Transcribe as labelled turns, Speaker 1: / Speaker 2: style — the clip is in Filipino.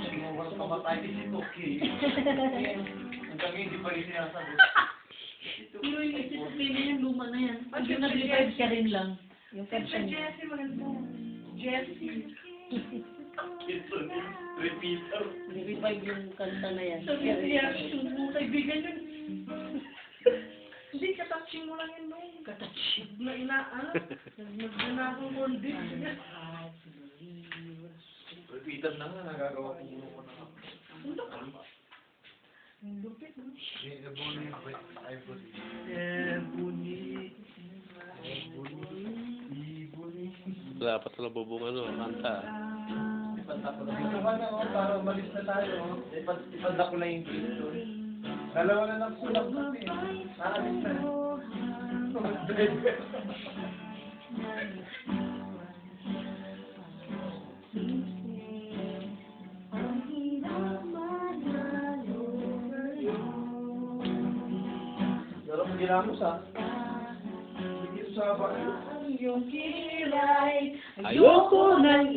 Speaker 1: sus, walang kamatay din si Toki. Hanggang hindi pa rin sinasabi.
Speaker 2: Pero yung isipin yung luma na yan. Pag yung nag-revive ka rin lang. Yung
Speaker 3: Siyempre,
Speaker 2: caption niya.
Speaker 3: Jessie, maganda. Jessie.
Speaker 1: Ito, repeater.
Speaker 2: Revive yung kanta na yan.
Speaker 3: Sabi niya, yung kaibigan yun. Hindi, katouching mo lang yun nung.
Speaker 2: Katouching.
Speaker 3: Na inaan. Nagnanakong bonding.
Speaker 1: Repeater na nga, nagagawa ko muna ko na.
Speaker 3: Ang lupit, no?
Speaker 4: Wala pa sa bubong ano, kanta.
Speaker 1: Dito ka na, para umalis na tayo. Ipanda ko na yung picture. Dalawa na lang sulak natin. Naalis na. Pero ginamos ha. Dito sa bahay.
Speaker 3: Yung kilay,
Speaker 4: Ayoko
Speaker 2: nang